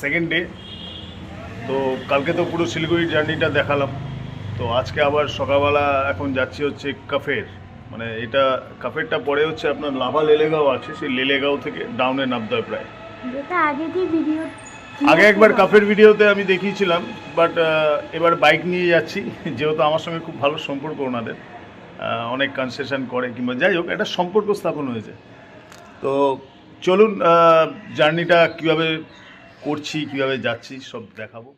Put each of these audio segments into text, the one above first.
Second day. তো কালকে তো পুরো শিলিগুড়ির জার্নিটা দেখালাম। তো আজকে আবার সকালবেলা এখন যাচ্ছি হচ্ছে কাফের, মানে এটা কাফেরটা পরে হচ্ছে আপনার লাভা লেলেগাঁও আছে, সেই লেলেগাঁও থেকে ডাউনে নামতে হয় প্রায়। যেটা আগে যে ভিডিও আগে একবার কাফের ভিডিওতে আমি দেখিয়েছিলাম, বাট এবার বাইক নিয়ে যাচ্ছি, যেহেতু আমার সঙ্গে খুব ভালো সম্পর্ক ওনাদের, অনেক কনসেশন করে কিংবা যাই হোক একটা সম্পর্ক স্থাপন হয়েছে। তো চলুন জার্নিটা কীভাবে করছি কীভাবে যাচ্ছি সব দেখাবো।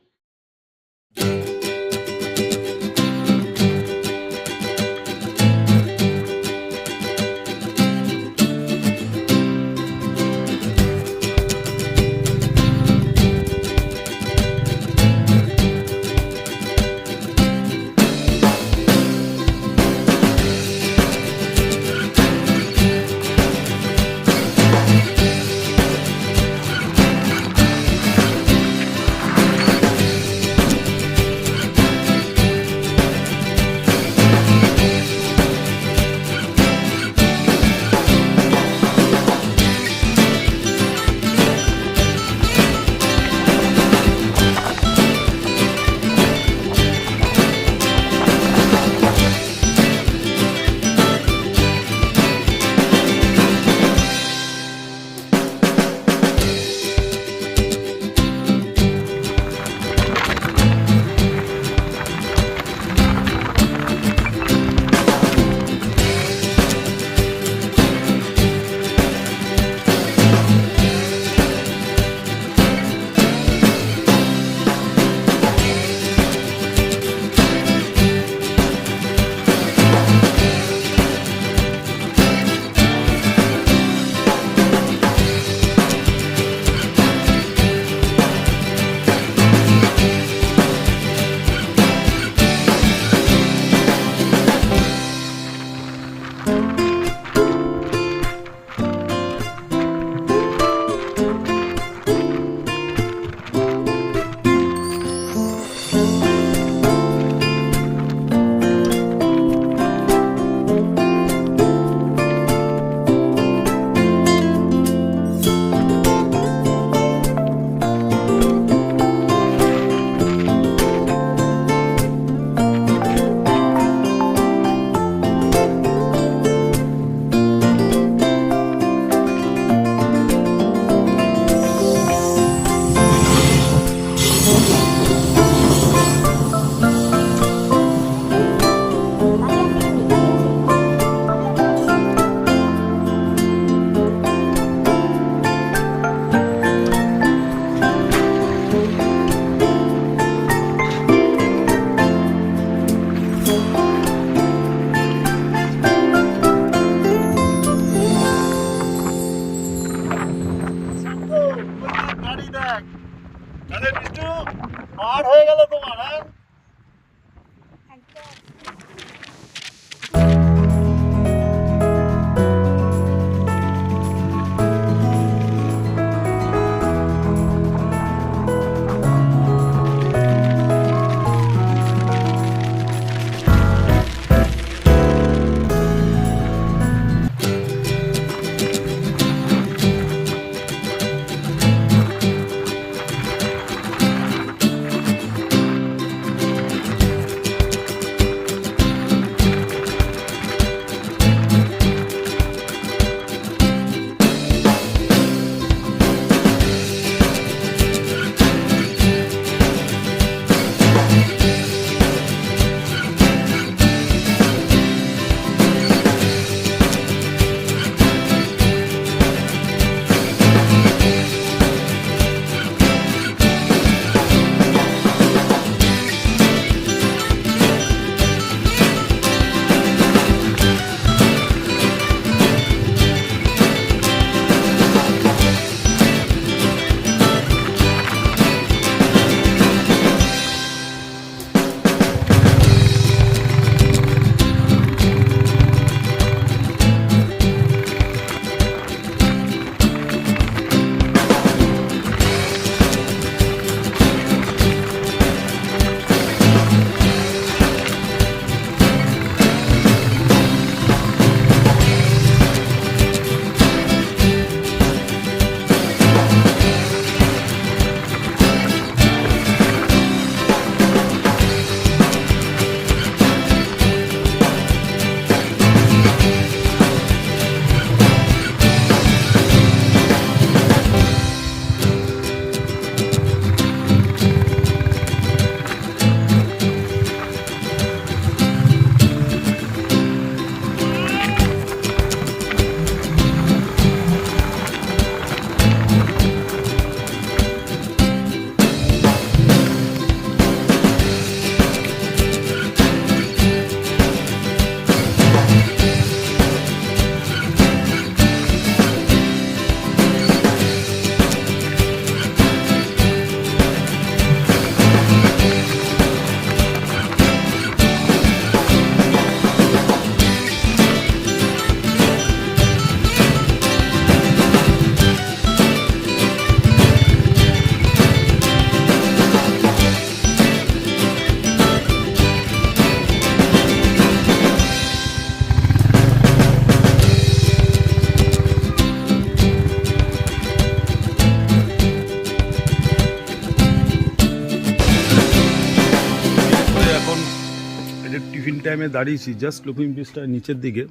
টাইমে দাঁড়িয়েছি জাস্ট লুপিং ব্রিজটা নিচের দিকে।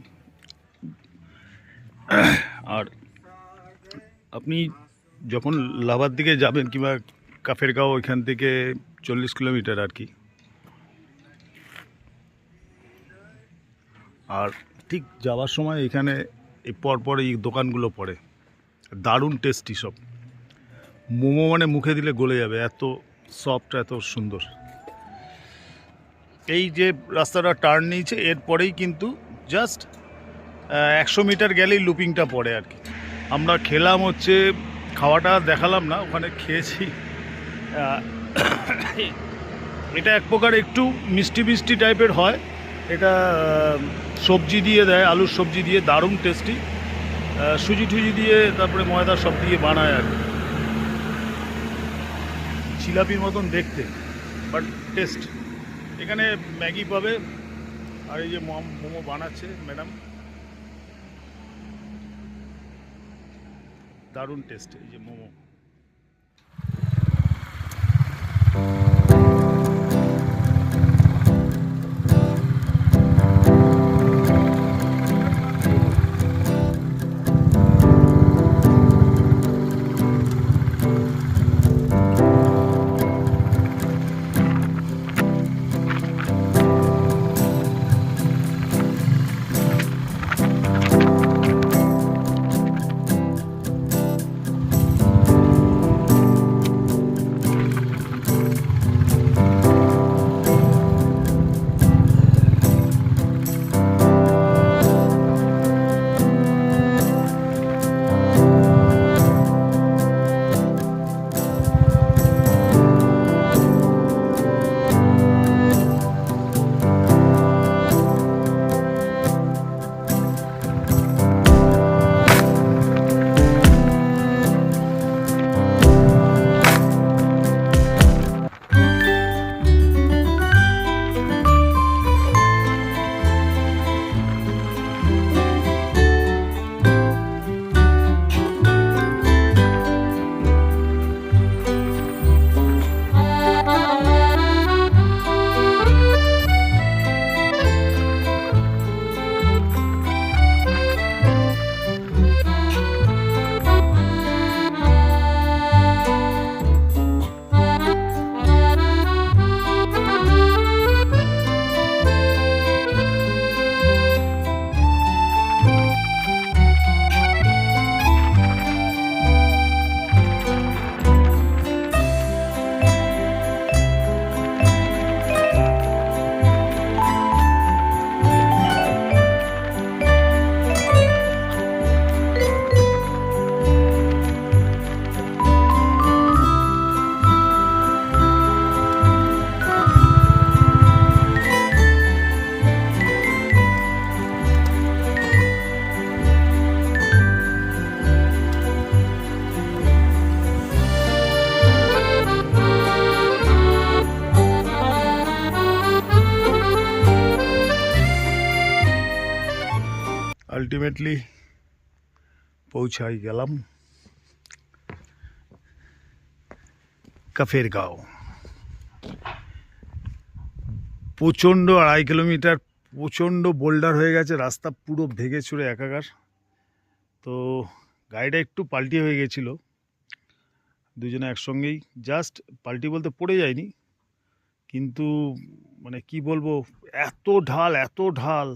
আর আপনি যখন লাভার দিকে যাবেন কিংবা কাফেরগাঁও ওইখান থেকে 40 কিলোমিটার আর কি, আর ঠিক যাওয়ার সময় এখানে এই পরপর এই দোকানগুলো পড়ে, দারুণ টেস্টি সব। মোমো মানে মুখে দিলে গলে যাবে, এত সফট, এত সুন্দর। এই যে রাস্তাটা টার্ন নিয়েছে এরপরেই কিন্তু জাস্ট 100 মিটার গেলেই লুপিংটা পড়ে আর কি। আমরা খেলাম হচ্ছে, খাওয়াটা দেখালাম না, ওখানে খেয়েছি। এটা এক প্রকার একটু মিষ্টি মিষ্টি টাইপের হয়। এটা সবজি দিয়ে দেয়, আলুর সবজি দিয়ে, দারুণ টেস্টি। সুজি টুজি দিয়ে, তারপরে ময়দা সব দিয়ে বানায় আর কি। জিলাপির মতন দেখতে, বাট টেস্ট। এখানে ম্যাগি পাবে, আর এই যে মোমো বানাচ্ছে ম্যাডাম, দারুণ টেস্ট এই যে মোমো। আলটিমেটলি পৌঁছাই গেলাম কাফেরগাঁও। প্রচণ্ড 2.5 কিলোমিটার, প্রচণ্ড বোল্ডার হয়ে গেছে রাস্তা, পুরো ভেঙে চুরে একাকার। তো গাড়িটা একটু পাল্টি হয়ে গেছিল, দুজনে একসঙ্গেই। জাস্ট পাল্টি বলতে পড়ে যায়নি, কিন্তু মানে কি বলবো, এত ঢাল, এত ঢাল,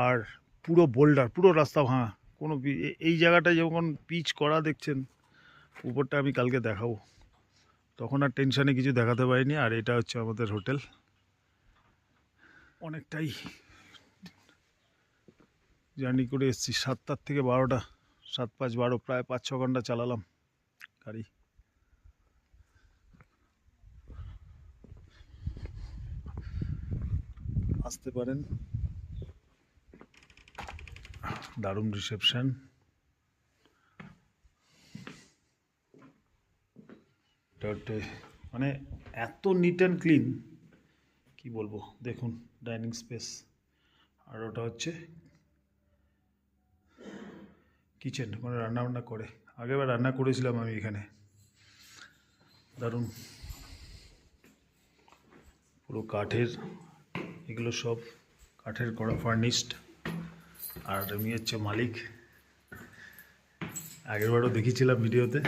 আর পুরো বোল্ডার, পুরো রাস্তা ভাঙা। কোনো এই জায়গাটায় যখন পিচ করা দেখছেন, উপরটা আমি কালকে দেখাবো, তখন আর টেনশানে কিছু দেখাতে পারিনি। আর এটা হচ্ছে আমাদের হোটেল। অনেকটাই জার্নি করে এসেছি, 7টার থেকে 12টা, 7 5 12, প্রায় 5-6 ঘন্টা চালালাম গাড়ি। আসতে পারেন, দারুণ রিসেপশন। মানে এত নিট অ্যান্ড ক্লিন, কি বলবো। দেখুন ডাইনিং স্পেস, আর ওটা হচ্ছে কিচেন, ওখানে রান্না বান্না করে। আগেবার রান্না করেছিলাম আমি এখানে, দারুণ। পুরো কাঠের, এগুলো সব কাঠের করা ফার্নিশড। আর আমি হচ্ছে মালিক। আগেরবারও দেখিয়েছিলাম ভিডিওতে।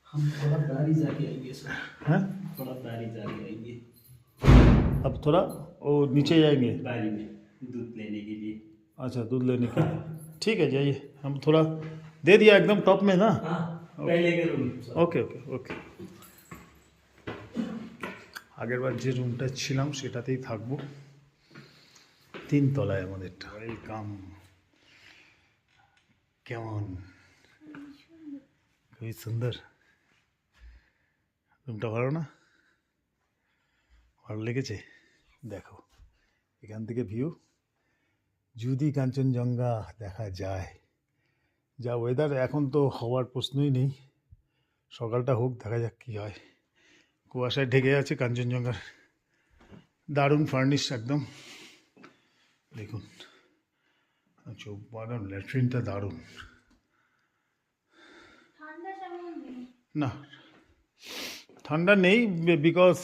हम थोड़ा दारी जाके आएंगे सर, হ্যাঁ, थोड़ा दारी जाके आएंगे अब थोड़ा वो नीचे जाएंगे। बारी में दूध लेने के लिए। अच्छा, दूध लेने के लिए। ठीक है, जाइए। हम थोड़ा दे दिया एकदम टॉप में ना। हाँ, पहले के रूम सर। ওকে ওকে ওকে। আগেরবার যে রুমটা ছিলাম সেটাতেই থাকবো। 3 তলায় আমাদেরটা। ওয়েলকাম। কেমন? খুবই সুন্দর। রুমটা ভালো না? ভালো লেগেছে? দেখো এখান থেকে ভিউ, যদি কাঞ্চনজঙ্ঘা দেখা যায়। যা ওয়েদার, এখন তো হওয়ার প্রশ্নই নেই। সকালটা হোক, দেখা যাক কী হয়। কুয়াশায় ঢেকে আছে কাঞ্চনজঙ্ঘার। দারুণ ফার্নিশ একদম। দেখুন চোখ বাঁধানো, ল্যাট্রিনটা দারুণ। ঠান্ডা তেমন নেই। না, ঠান্ডা নেই, বিকজ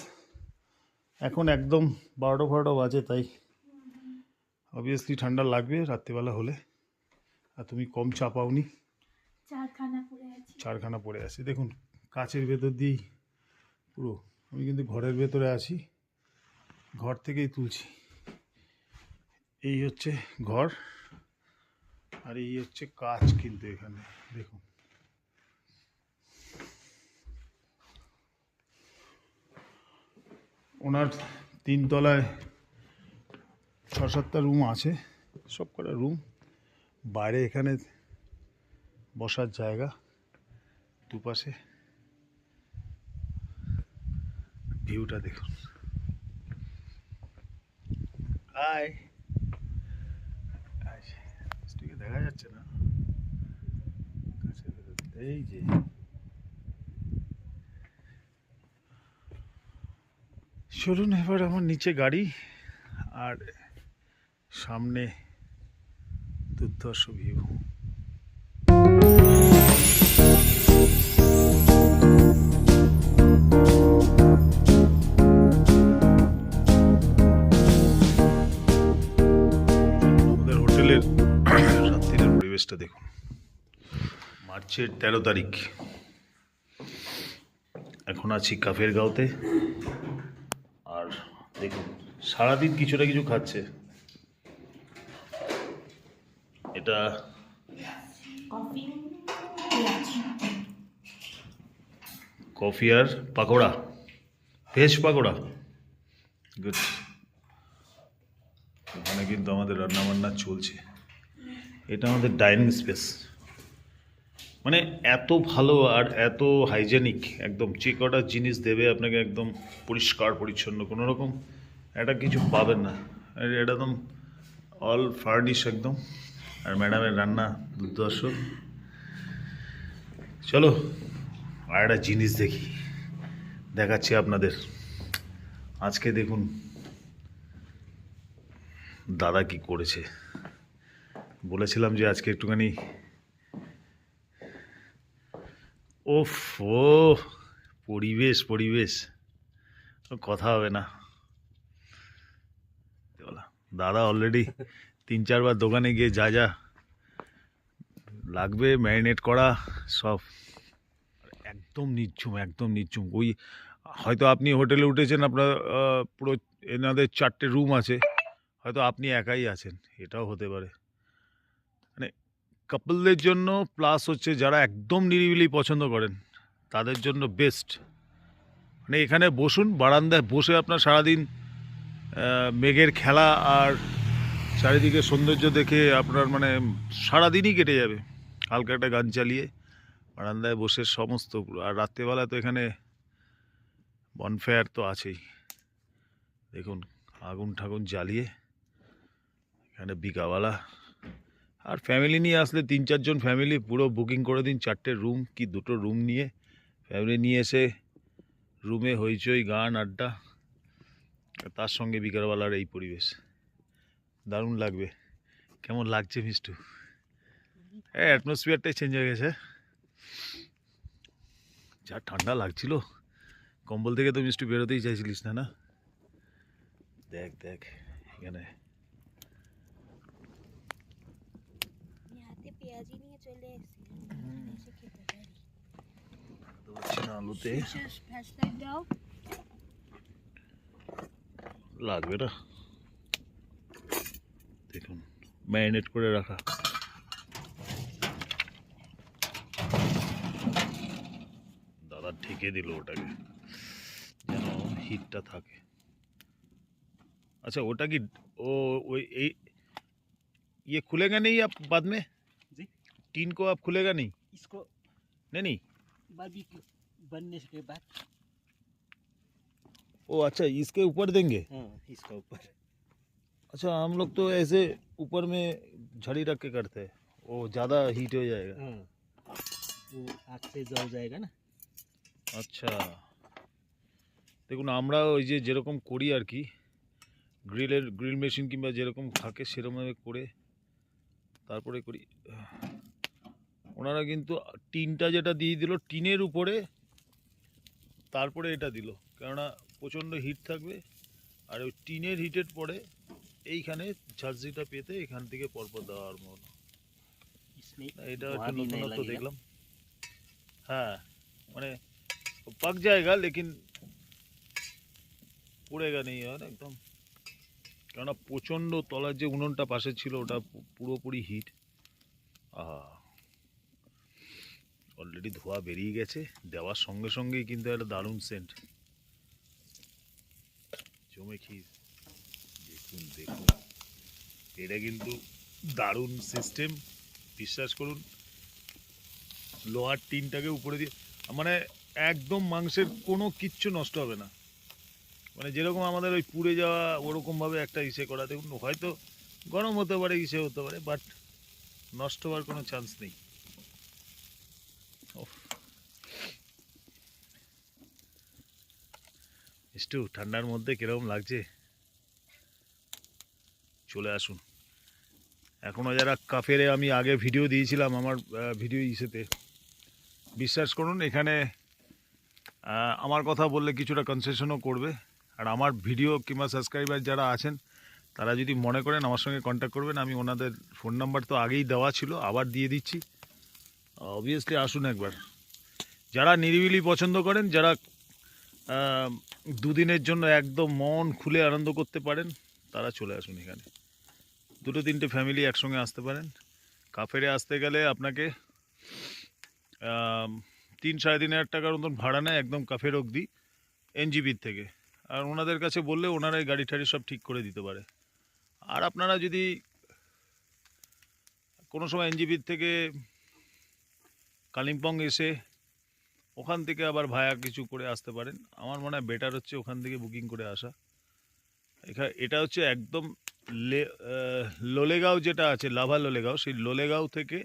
এখন একদম 12টা বাজে, তাই অবভিয়াসলি ঠান্ডা লাগবে রাত্রিবেলা হলে। আর তুমি কম চাপাওনি, চারখানা পরে আছি। 4খানা পড়ে আছে। দেখুন কাচের ভেতর দিয়েই পুরো। আমি কিন্তু ঘরের ভেতরে আছি, ঘর থেকেই তুলছি। এই হচ্ছে ঘর, আর এই হচ্ছে কাচ। কিন্তু এখানে দেখুন, ওনার 3 তলায় 6-7টা রুম আছে, সব কটা রুম। বাইরে এখানে বসার জায়গা, দুপাশে ভিউটা দেখুন। হাই, দেখা যাচ্ছে না। এই যে চলুন এবার আমার নিচে গাড়ি, আর সামনে দুর্ধর্ষ ভিউ। আমাদের হোটেলের রাত্রির পরিবেশটা দেখুন। মার্চের 13 তারিখ। এখন আছি কাফেরগাঁওতে। আর দেখুন সারাদিন কিছু না কিছু খাচ্ছে। এটা কফি, কফি আর পাকোড়া, ভেজ পাকোড়া। গুড। ওখানে কিন্তু আমাদের রান্নাবান্না চলছে। এটা আমাদের ডাইনিং স্পেস। মানে এত ভালো আর এত হাইজেনিক, একদম যে কটা জিনিস দেবে আপনাকে একদম পরিষ্কার পরিচ্ছন্ন, কোনো রকম একটা কিছু পাবেন না। আর এটা একদম অল ফার্নিশ একদম। আর ম্যাডামের রান্না দুর্ধর্ষ। চলো আর একটা জিনিস দেখাচ্ছি আপনাদের। আজকে দেখুন দাদা কি করেছে। বলেছিলাম যে আজকে একটুখানি, ওফ ও পরিবেশ কথা হবে না। দাদা অলরেডি 3-4 বার দোকানে গিয়ে যা যা লাগবে ম্যারিনেট করা সব একদম নিচ্ছুম। ওই হয়তো আপনি হোটেলে উঠেছেন, আপনার পুরো এনাদের 4টে রুম আছে, হয়তো আপনি একাই আছেন, এটাও হতে পারে। মানে কাপলদের জন্য, প্লাস হচ্ছে যারা একদম নিরিবিলি পছন্দ করেন তাদের জন্য বেস্ট। মানে এখানে বসুন, বারান্দায় বসে আপনার সারাদিন মেঘের খেলা আর চারিদিকে সৌন্দর্য দেখে আপনার মানে সারাদিনই কেটে যাবে। হালকা একটা গান চালিয়ে বারান্দায় বসে সমস্ত। আর রাত্রেবেলা তো এখানে বনফায়ার তো আছেই। দেখুন আগুন ঠাগুন জ্বালিয়ে এখানে বিকাওয়ালা। আর ফ্যামিলি নিয়ে আসলে 3-4 জন ফ্যামিলি পুরো বুকিং করে দিন। 4টে রুম কি 2টো রুম নিয়ে ফ্যামিলি নিয়ে এসে রুমে হইচই গান আড্ডা, তার সঙ্গে বিকালবেলার এই পরিবেশ দারুণ লাগবে। কেমন লাগছে মিষ্টু? অ্যাটমসফিয়ারটাই চেঞ্জ হয়ে গেছে। যা ঠান্ডা লাগছিল, কম্বল থেকে তো মিষ্টু বেরোতেই চাইছিলিস না? দেখ দেখ এখানে আমি হাতে পেঁয়াজি নিয়ে চলে এসেছি এসে খেতে পারি হচ্ছে না আলুতে ফ্ল্যাশলাইট দাও লাগবে না দেখুন ম্যারিনেট করে রাখা দাদা ঢেকে দিল ওটাকে যেন হিটটা থাকে अच्छा ওটা কি ও ওই এই ये खुलेगा नहीं अब बाद में जी टीन को अब खुलेगा नहीं इसको नहीं बारबेक्यू बनने के बाद ओ अच्छा इसके ऊपर देंगे हाँ इसका ऊपर अच्छा हम लोग तो ऐसे ऊपर में झड़ी रख के करते हैं वो ज़्यादा हीट हो जाएगा हाँ वो आग से जल जाएगा ना আচ্ছা দেখুন আমরা ওই যে যেরকম করি আর কি গ্রিল মেশিন কিংবা যেরকম থাকে সেরকমভাবে করে তারপরে করি ওনারা কিন্তু টিনটা যেটা দিয়ে দিল টিনের উপরে তারপরে এটা দিল কেননা প্রচণ্ড হিট থাকবে আর ওই টিনের হিটের পরে এইখানে ঝাঁঝরিটা পেতে এখান থেকে পরপর দেওয়ার মতো इसमें এটা धुआं একটু भी नहीं নতুনত্ব लगेगा। দেখলাম হ্যাঁ মানে पक जाएगा लेकिन পুড়েগা নেই আর একদম কেননা প্রচণ্ড তলার যে উনুনটা পাশে ছিল ওটা পুরোপুরি হিট অলরেডি ধোয়া বেরিয়ে গেছে দেওয়ার সঙ্গে সঙ্গেই কিন্তু একটা দারুণ সেন্ট জমে খির দেখুন দেখুন এটা কিন্তু দারুণ সিস্টেম বিশ্বাস করুন লোহার টিনটাকে উপরে দিয়ে মানে একদম মাংসের কোনো কিচ্ছু নষ্ট হবে না মানে যেরকম আমাদের ওই পুড়ে যাওয়া ওরকমভাবে একটা ইসে করা দেখুন হয়তো গরম হতে পারে ইসে হতে পারে বাট নষ্ট হওয়ার কোনো চান্স নেই একটু ঠান্ডার মধ্যে কিরকম লাগছে চলে আসুন এখনও যারা কাফেরে আমি আগে ভিডিও দিয়েছিলাম আমার ভিডিও ইসেতে বিশ্বাস করুন এখানে আমার কথা বললে কিছুটা কনসেশনও করবে আর আমার ভিডিও কিংবা সাবস্ক্রাইবার যারা আছেন তারা যদি মনে করেন আমার সঙ্গে কন্ট্যাক্ট করবেন আমি ওনাদের ফোন নাম্বার তো আগেই দেওয়া ছিল আবার দিয়ে দিচ্ছি অবভিয়াসলি আসুন একবার যারা নিরিবিলি পছন্দ করেন যারা দুদিনের জন্য একদম মন খুলে আনন্দ করতে পারেন তারা চলে আসুন এখানে 2-3টে ফ্যামিলি একসঙ্গে আসতে পারেন কাফেরে আসতে গেলে আপনাকে 3-3.5 টাকার মতন ভাড়া নেয় একদম কাফের অবধি এনজিবির থেকে আর ওনাদের কাছে বললে ওনারাই গাড়ি টাড়ি সব ঠিক করে দিতে পারে আর আপনারা যদি কোনো সময় এনজিবির থেকে কালিম্পং এসে ওখান থেকে আবার ভায়া কিছু করে আসতে পারেন আমার মনে হয় বেটার হচ্ছে ওখান থেকে বুকিং করে আসা এটা হচ্ছে একদম লোলেগাঁও যেটা আছে লাভা লোলেগাঁও সেই লোলেগাঁও থেকে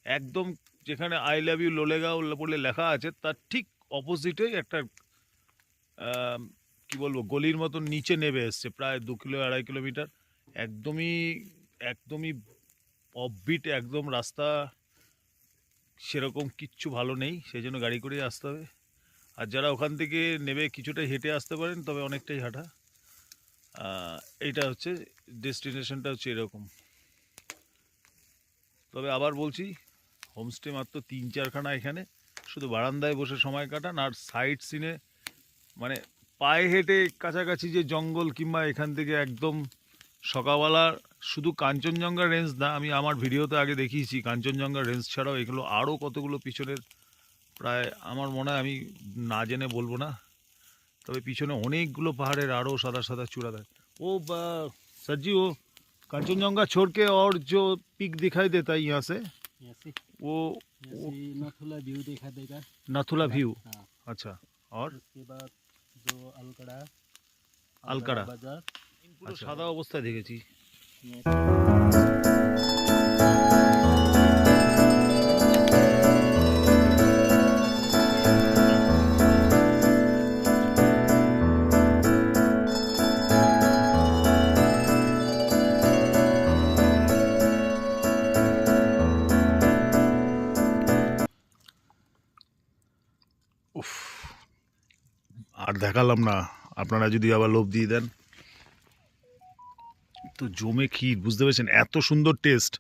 একদম যেখানে আই লাভ ইউ লোলেগাঁও বলে লেখা আছে তার ঠিক অপোজিটেই একটা কি বলবো গলির মতন নিচে নেমে এসছে প্রায় 2-2.5 কিলোমিটার একদমই অফবিট একদম রাস্তা সেরকম কিচ্ছু ভালো নেই সেই জন্য গাড়ি করেই আসতে হবে আর যারা ওখান থেকে নেবে কিছুটা হেঁটে আসতে পারেন তবে অনেকটাই হাঁটা এইটা হচ্ছে ডেস্টিনেশনটা হচ্ছে এরকম তবে আবার বলছি হোমস্টে মাত্র 3-4খানা এখানে শুধু বারান্দায় বসে সময় কাটান আর সাইড সিনে মানে পায়ে হেঁটে কাছাকাছি যে জঙ্গল কিংবা এখান থেকে একদম সকালবেলা শুধু কাঞ্চনজঙ্ঘা রেঞ্জ না আমি আমার ভিডিওতে আগে দেখিয়েছি কাঞ্চনজঙ্ঘা রেঞ্জ ছাড়াও এগুলো আরও কতগুলো পিছনের প্রায় আমার মনে হয় আমি না জেনে বলবো না তবে পিছনে অনেকগুলো পাহাড়ের আরও সাদা সাদা চূড়া দেয় ও सर जी वो कांचनजंगा छोड़ के और जो पिक दिखाई देता है यहाँ से वो नथुला व्यू दिखा देगा नाथुला व्यू हाँ अच्छा और उसके बाद जो अलकड़ा अलकड़ा बाजार পুরো সাদা অবস্থায় দেখেছি আর দেখালাম না আপনারা যদি আবার লোভ দিয়ে দেন তো জমে ক্ষীর, বুঝতে পেরেছেন, এত সুন্দর টেস্ট।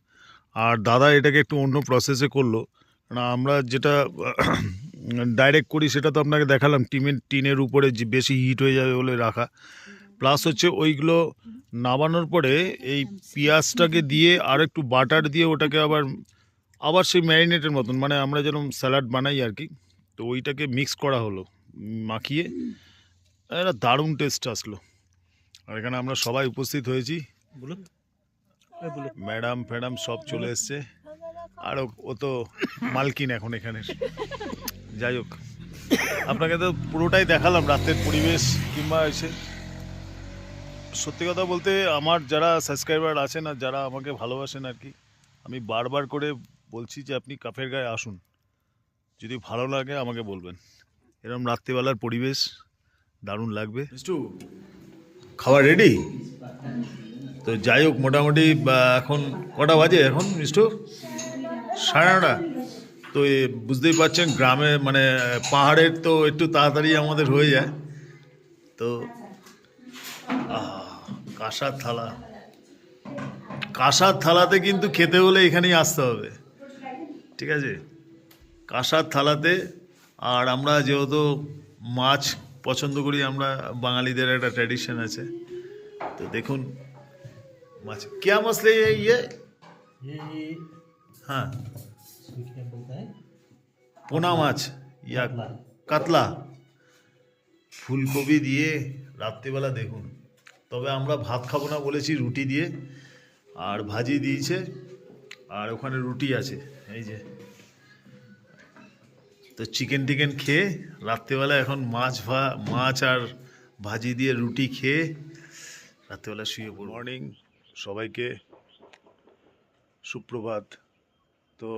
আর দাদা এটাকে একটু অন্য প্রসেসে করলো, কারণ আমরা যেটা ডাইরেক্ট করি সেটা তো আপনাকে দেখালাম, টিনের উপরে যে বেশি হিট হয়ে যাবে বলে রাখা। প্লাস হচ্ছে ওইগুলো নামানোর পরে এই পেঁয়াজটাকে দিয়ে আর একটু বাটার দিয়ে ওটাকে আবার আবার সেই ম্যারিনেটের মতন, মানে আমরা যেরকম স্যালাড বানাই আর কি, তো ওইটাকে মিক্স করা হলো, মাখিয়ে একটা দারুণ টেস্ট আসলো। আর এখানে আমরা সবাই উপস্থিত হয়েছি, বলো এই বলো ম্যাডাম ফ্যাডাম সব চলে এসছে। আর ও তো মালকিন এখন এখানে। যাই হোক, আপনাকে তো পুরোটাই দেখালাম রাতের পরিবেশ, কিংবা এসে সত্যি কথা বলতে আমার যারা সাবস্ক্রাইবার আছেন আর যারা আমাকে ভালোবাসেন আর কি, আমি বারবার করে বলছি যে আপনি কাফের গায়ে আসুন, যদি ভালো লাগে আমাকে বলবেন। এরকম রাত্রিবেলার পরিবেশ দারুণ লাগবে। মিষ্টু, খাবার রেডি তো? যাই হোক, মোটামুটি এখন কটা বাজে এখন মিষ্টু? 9:30। তো বুঝতেই পারছেন গ্রামে মানে পাহাড়ের তো একটু তাড়াতাড়ি আমাদের হয়ে যায়। তো কাঁসার থালা, কাঁসার থালাতে কিন্তু খেতে হলে এখানেই আসতে হবে, ঠিক আছে? কাঁসার থালাতে। আর আমরা যেহেতু মাছ পছন্দ করি, আমরা বাঙালিদের একটা ট্র্যাডিশন আছে। তো দেখুন মাছ क्या मसले है ये? हाँ, इसको क्या बोलता है পোনা মাছ ইয়া কাতলা। কাতলা, ফুলকপি দিয়ে রাত্রিবেলা দেখুন। তবে আমরা ভাত খাবো না বলেছি, রুটি দিয়ে, আর ভাজি দিয়েছে, আর ওখানে রুটি আছে এই যে। তো চিকেন টিকেন খেয়ে রাত্রিবেলা এখন মাছ আর ভাজি দিয়ে রুটি খেয়ে রাত্রিবেলা শুয়ে পড়ব। মর্নিং সবাইকে, সুপ্রভাত। তো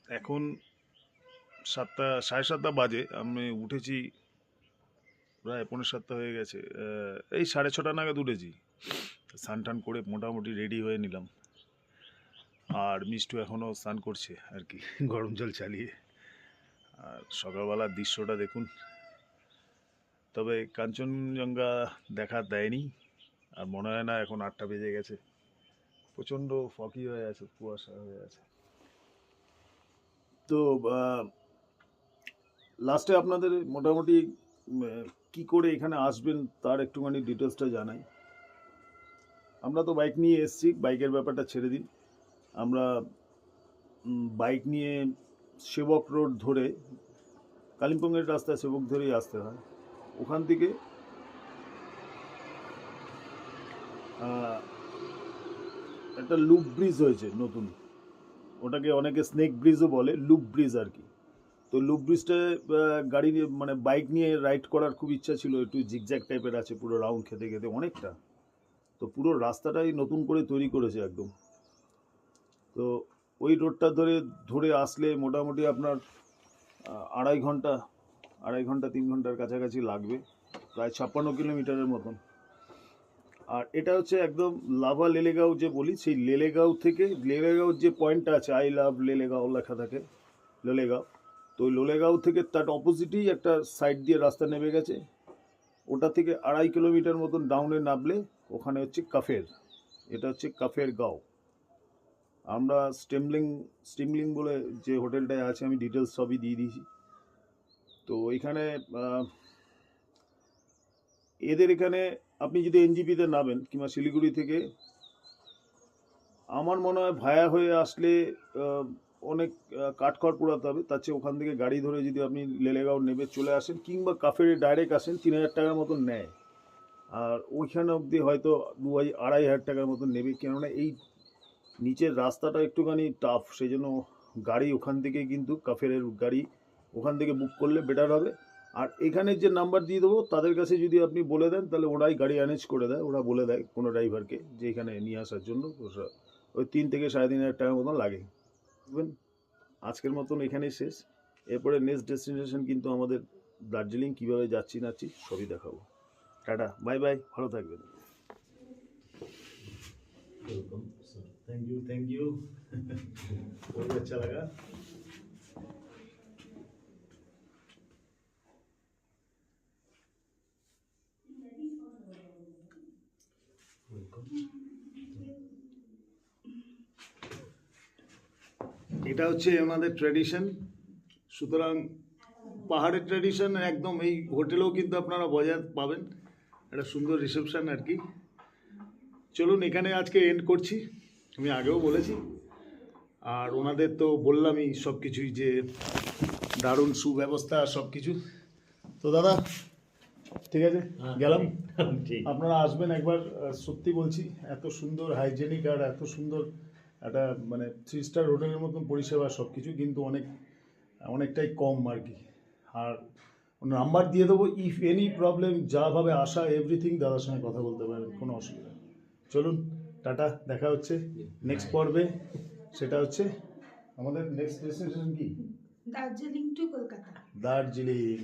এখন 7টা 7:30 বাজে, আমি উঠেছি প্রায় 6:45 হয়ে গেছে, এই 6:30 নাগাদ উঠেছি। স্নান টান করে মোটামুটি রেডি হয়ে নিলাম। আর মিষ্টু এখনও স্নান করছে আর কি, গরম জল চালিয়ে। আর সকালবেলার দৃশ্যটা দেখুন। তবে কাঞ্চনজঙ্ঘা দেখা দেয়নি, আর মনে হয় না, এখন 8টা বেজে গেছে। প্রচণ্ড ফকি হয়ে আছে, কুয়াশা হয়ে আছে। তো লাস্টে আপনাদের মোটামুটি কি করে এখানে আসবেন তার একটুখানি ডিটেলসটা জানাই। আমরা তো বাইক নিয়ে এসেছি, বাইকের ব্যাপারটা ছেড়ে দিন। আমরা বাইক নিয়ে সেবক রোড ধরে, কালিম্পংয়ের রাস্তা সেবক ধরেই আসতে হয়। ওখান থেকে একটা লুপ ব্রিজ হয়েছে নতুন, ওটাকে অনেকে স্নেক ব্রিজও বলে, লুপ ব্রিজ আর কি। তো লুপ ব্রিজটায় গাড়ি মানে বাইক নিয়ে রাইড করার খুব ইচ্ছা ছিল, একটু জিগজ্যাগ টাইপের আছে, পুরো রাউন্ড খেতে খেতে অনেকটা। তো পুরো রাস্তাটাই নতুন করে তৈরি করেছে একদম। তো ওই রোডটা ধরে আসলে মোটামুটি আপনার 2.5 ঘন্টা 3 ঘন্টার কাছাকাছি লাগবে, প্রায় 56 কিলোমিটারের মতন। আর এটা হচ্ছে একদম লাভা লেলেগাঁও যে বলি, সেই লেলেগাঁও থেকে, লেলেগাঁওর যে পয়েন্টটা আছে, আই লাভ লেলেগাঁও লেখা থাকে, লেলেগাঁও। তো ওই লেলেগাঁও থেকে তার অপোজিটেই একটা সাইড দিয়ে রাস্তা নেমে গেছে, ওটা থেকে 2.5 কিলোমিটার মতন ডাউনে নামলে ওখানে হচ্ছে কাফের। এটা হচ্ছে কাফের গাঁও। আমরা স্টিমলিং বলে যে হোটেলটায় আছে, আমি ডিটেলস সবই দিয়ে দিয়েছি। তো এখানে এদের এখানে আপনি যদি এনজিপিতে নামেন কিংবা শিলিগুড়ি থেকে, আমার মনে হয় ভায়া হয়ে আসলে অনেক কাঠখড় পোড়াতে হবে, তার চেয়ে ওখান থেকে গাড়ি ধরে যদি আপনি লেলেগাঁও নেমে চলে আসেন, কিংবা কাফেরে ডাইরেক্ট আসেন, 3,000 টাকার মতন নেয়। আর ওইখানে অবধি হয়তো 2,500 টাকার মতন নেবে, কেননা এই নিচের রাস্তাটা একটুখানি টাফ, সেই জন্য গাড়ি ওখান থেকে, কিন্তু কাফেরের গাড়ি ওখান থেকে বুক করলে বেটার হবে। আর এখানে যে নাম্বার দিয়ে দেবো তাদের কাছে যদি আপনি বলে দেন, তাহলে ওরাই গাড়ি অ্যারেঞ্জ করে দেয়, ওরা বলে দেয় কোনো ড্রাইভারকে যে এখানে নিয়ে আসার জন্য। ওই 3 থেকে 3,500 টাকার মতন লাগে। বুঝবেন, আজকের মতন এখানেই শেষ। এরপরে নেক্সট ডেস্টিনেশন কিন্তু আমাদের দার্জিলিং, কীভাবে যাচ্ছি নাচ্ছি সবই দেখাবো। টাটা, বাই বাই, ভালো থাকবেন। थैंक यू बहुत अच्छा लगा। वेलकम। এটা হচ্ছে ওনাদের ট্র্যাডিশন। সুতরাং পাহাড়ের ট্র্যাডিশন একদম এই হোটেলেও কিন্তু আপনারা বজায় পাবেন। একটা সুন্দর রিসেপশন আর কি। চলুন এখানে আজকে এন্ড করছি, আমি আগেও বলেছি। আর ওনাদের তো বললামই সব কিছুই, যে দারুণ সুব্যবস্থা সব কিছু। তো দাদা ঠিক আছে, গেলাম। ঠিক। আপনারা আসবেন একবার, সত্যি বলছি এত সুন্দর হাইজেনিক আর এত সুন্দর একটা মানে 3 স্টার হোটেলের মতন পরিষেবা সব কিছু, কিন্তু অনেকটাই কম আর কি। আর নাম্বার দিয়ে দেবো, ইফ এনি প্রবলেম যাভাবে আসা এভরিথিং দাদার সঙ্গে কথা বলতে পারেন, কোনো অসুবিধা নেই। চলুন টাটা, দেখা হচ্ছে নেক্সট পর্বে। সেটা হচ্ছে আমাদের নেক্সট ডেস্টিনেশন কি? দার্জিলিং টু কলকাতা। দার্জিলিং।